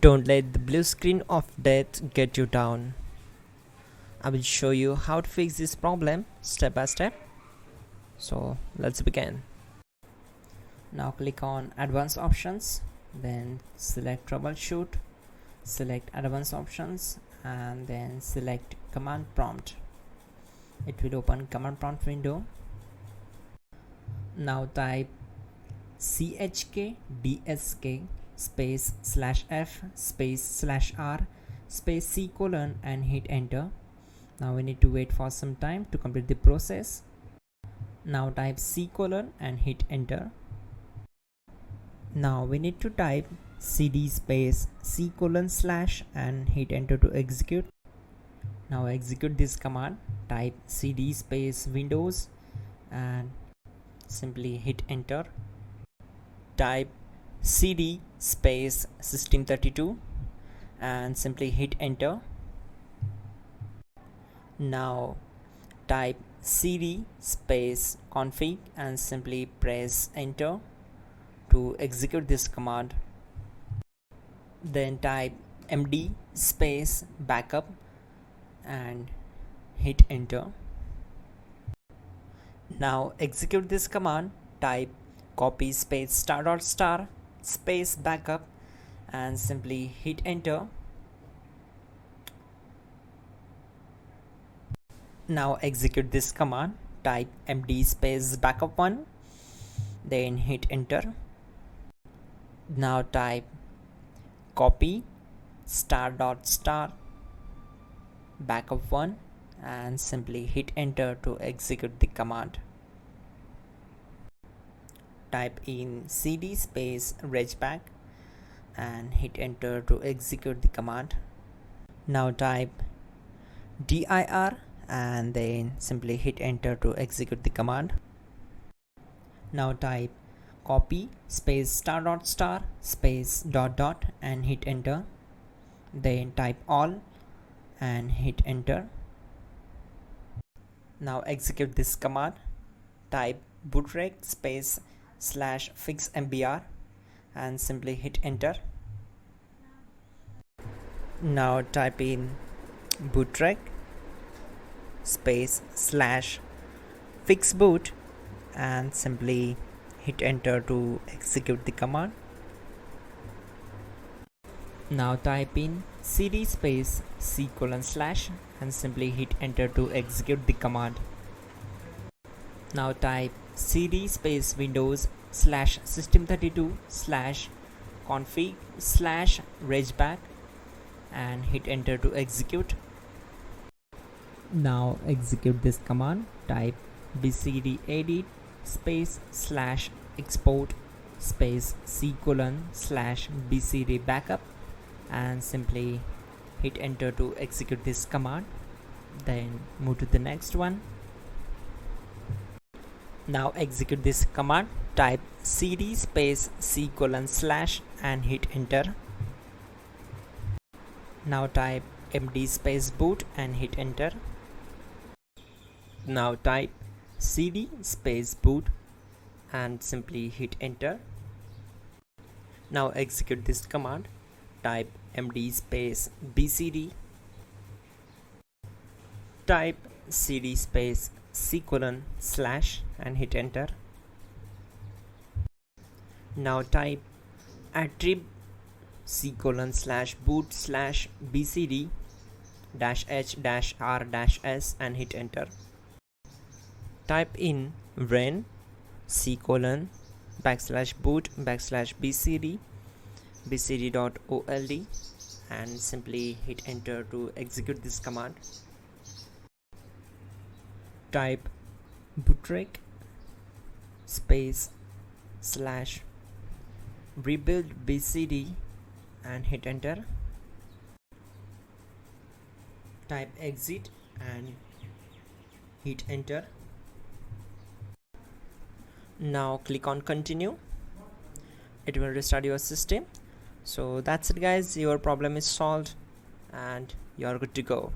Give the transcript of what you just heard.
Don't let the blue screen of death get you down. I will show you how to fix this problem step by step. So let's begin. Now click on Advanced Options, then select Troubleshoot, select Advanced Options, and then select Command Prompt. It will open Command Prompt window. Now type chkdsk space /f space /r space c colon and hit enter. Now we need to wait for some time to complete the process. Now type c colon and hit enter. Now we need to type cd space c colon / and hit enter to execute. Now execute this command. Type cd space windows and simply hit enter. Type cd space system32 and simply hit enter. Now type cd space config and simply press enter to execute this command. Then type md space backup and hit enter. Now execute this command. Type copy space ** space backup and simply hit enter. Now execute this command. Type md space backup1, then hit enter. Now type copy ** backup1 and simply hit enter to execute the command. Type in cd space regback and hit enter to execute the command. Now type dir and then simply hit enter to execute the command. Now type copy space ** space ... and hit enter. Then type all and hit enter. Now execute this command. Type bootrec space /fixmbr and simply hit enter. Now type in bootrec space /fixboot and simply hit enter to execute the command. Now type in cd space c colon / and simply hit enter to execute the command. Now type cd space windows /system32 /config /regback and hit enter to execute. Now execute this command. Type bcdedit space /export space c colon /bcd backup and simply hit enter to execute this command. Then move to the next one. Now execute this command. Type cd space c colon / and hit enter. Now type md space boot and hit enter. Now type cd space boot and simply hit enter. Now execute this command. Type md space bcd. Type cd space c colon / and hit enter. Now type attrib c colon /boot /bcd -h -r -s and hit enter. Type in ren c colon /boot /bcd bcd.old and simply hit enter to execute this command. Type bootrec space /rebuildbcd and hit enter. Type exit and hit enter. Now click on continue. It will restart your system. So that's it guys, your problem is solved and you're good to go.